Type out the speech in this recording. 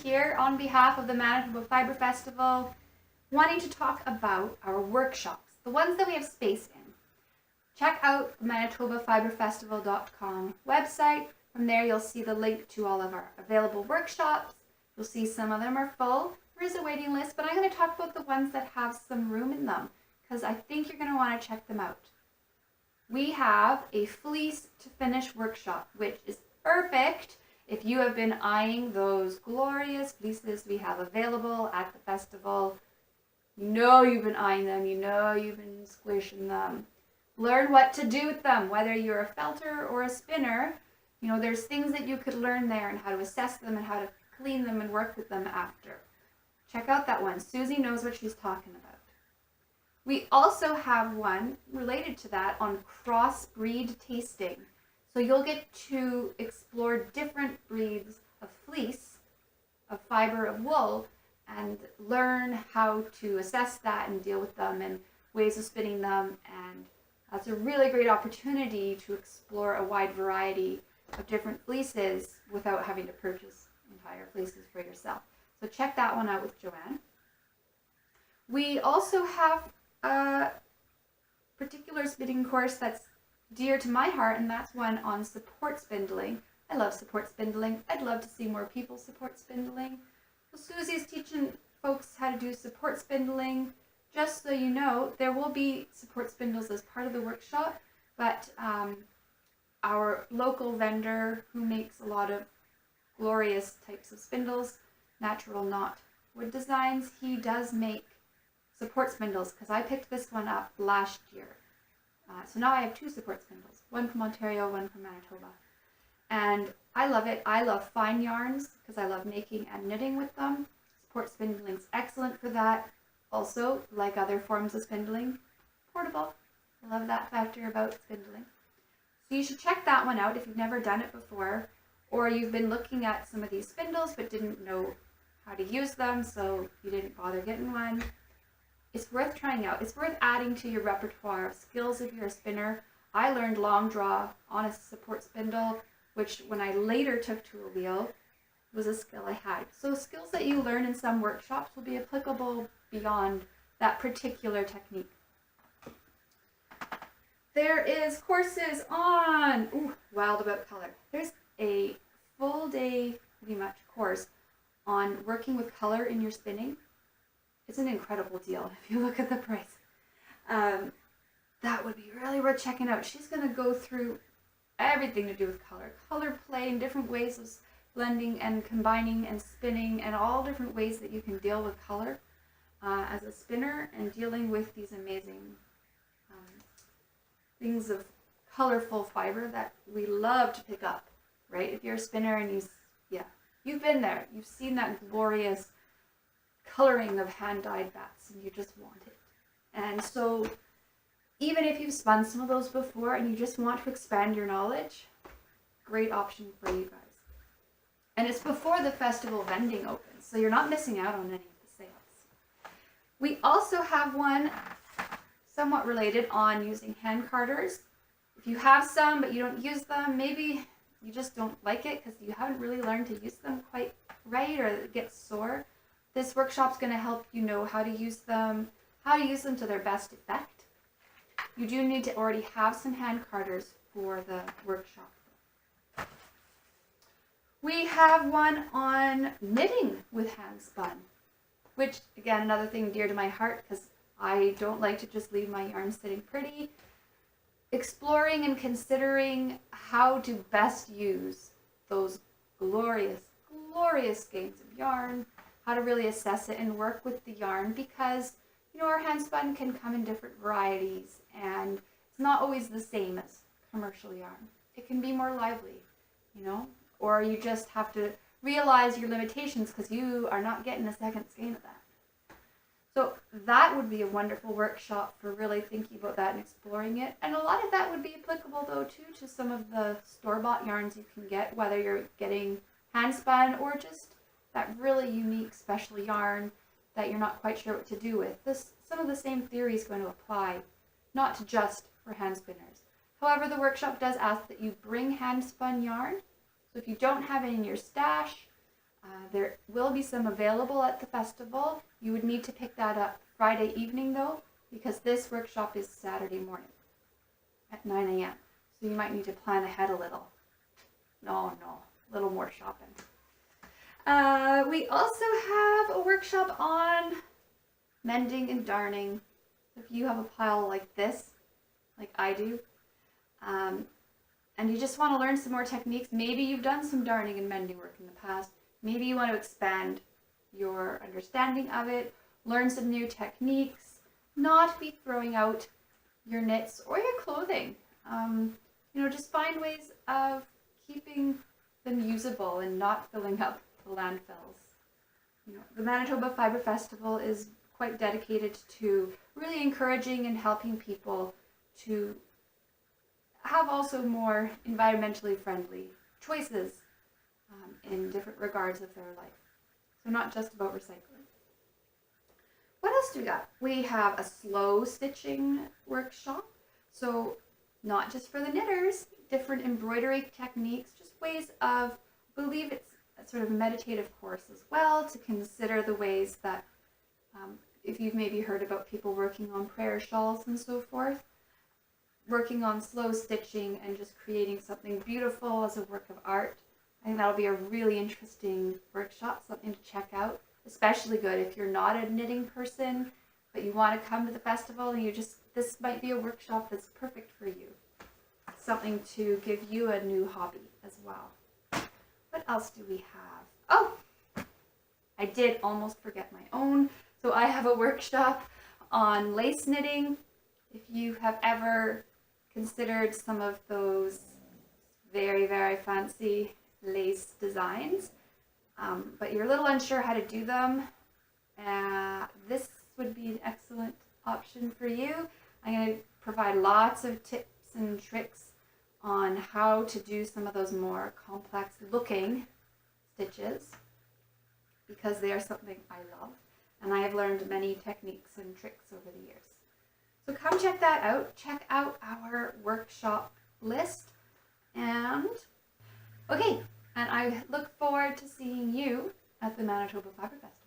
here on behalf of the Manitoba Fibre Festival, wanting to talk about our workshops, the ones that we have space in. Check out manitobafibrefestival.com website. From there you'll see the link to all of our available workshops. You'll see some of them are full. There is a waiting list, but I'm going to talk about the ones that have some room in them because I think you're going to want to check them out. We have a fleece to finish workshop, which is perfect if you have been eyeing those glorious fleeces we have available at the festival. You know you've been eyeing them, you know you've been squishing them. Learn what to do with them, whether you're a felter or a spinner. You know, there's things that you could learn there and how to assess them and how to clean them and work with them after. Check out that one. Susie knows what she's talking about. We also have one related to that on cross-breed tasting. So you'll get to explore different breeds of fleece, of fiber, of wool, and learn how to assess that and deal with them and ways of spinning them. And that's a really great opportunity to explore a wide variety of different fleeces without having to purchase entire fleeces for yourself. So check that one out with Joanne. We also have a particular spinning course that's dear to my heart, and that's one on support spindling. I love support spindling. I'd love to see more people support spindling. So Susie's teaching folks how to do support spindling. Just so you know, there will be support spindles as part of the workshop, but our local vendor who makes a lot of glorious types of spindles, natural knot wood designs, he does make support spindles because I picked this one up last year. So now I have two support spindles, one from Ontario, one from Manitoba. And I love it. I love fine yarns because I love making and knitting with them. Support spindling is excellent for that. Also, like other forms of spindling, portable. I love that factor about spindling. So you should check that one out if you've never done it before, or you've been looking at some of these spindles but didn't know how to use them, so you didn't bother getting one. It's worth trying out. It's worth adding to your repertoire of skills if you're a spinner. I learned long draw on a support spindle, which when I later took to a wheel was a skill I had. So skills that you learn in some workshops will be applicable beyond that particular technique. There is courses on Wild About Color. There's a full day, pretty much, course on working with color in your spinning. It's an incredible deal if you look at the price. That would be really worth checking out. She's going to go through everything to do with color. Color play and different ways of blending and combining and spinning and all different ways that you can deal with color as a spinner and dealing with these amazing things of colorful fiber that we love to pick up, right? If you're a spinner and you've been there, you've seen that glorious coloring of hand-dyed bats and you just want it. And so even if you've spun some of those before and you just want to expand your knowledge, great option for you guys. And it's before the festival vending opens, so you're not missing out on any of the sales. We also have one somewhat related on using hand carders. If you have some but you don't use them, maybe you just don't like it because you haven't really learned to use them quite right or it gets sore. This workshop's going to help you know how to use them to their best effect. You do need to already have some hand carders for the workshop. We have one on knitting with hand spun, which again, another thing dear to my heart because I don't like to just leave my yarn sitting pretty. Exploring and considering how to best use those glorious, glorious skeins of yarn, how to really assess it and work with the yarn because, you know, our hand spun can come in different varieties and it's not always the same as commercial yarn. It can be more lively, you know, or you just have to realize your limitations because you are not getting a second skein of that. So that would be a wonderful workshop for really thinking about that and exploring it. And a lot of that would be applicable though too to some of the store-bought yarns you can get, whether you're getting hand spun or just that really unique special yarn that you're not quite sure what to do with. Some of the same theory is going to apply, not just for hand spinners. However, the workshop does ask that you bring hand spun yarn. So if you don't have it in your stash, There will be some available at the festival. You would need to pick that up Friday evening though, because this workshop is Saturday morning at 9 a.m. So you might need to plan ahead a little. No, a little more shopping. We also have a workshop on mending and darning. If you have a pile like this, like I do, and you just want to learn some more techniques, maybe you've done some darning and mending work in the past, maybe you want to expand your understanding of it, learn some new techniques, not be throwing out your knits or your clothing. Just find ways of keeping them usable and not filling up the landfills. The Manitoba Fibre Festival is quite dedicated to really encouraging and helping people to have also more environmentally friendly choices in different regards of their life. So not just about recycling. What else do we got? We have a slow stitching workshop. So not just for the knitters, different embroidery techniques, just ways of, I believe it's a sort of meditative course as well, to consider the ways that, if you've maybe heard about people working on prayer shawls and so forth, working on slow stitching and just creating something beautiful as a work of art. I think that'll be a really interesting workshop, something to check out. Especially good if you're not a knitting person, but you want to come to the festival and this might be a workshop that's perfect for you. Something to give you a new hobby as well. What else do we have? Oh, I did almost forget my own. So I have a workshop on lace knitting. If you have ever considered some of those very, very fancy lace designs, but you're a little unsure how to do them, this would be an excellent option for you. I'm going to provide lots of tips and tricks on how to do some of those more complex looking stitches, because they are something I love and I have learned many techniques and tricks over the years. So come check that out. Check out our workshop list, and I look forward to seeing you at the Manitoba Fibre Festival.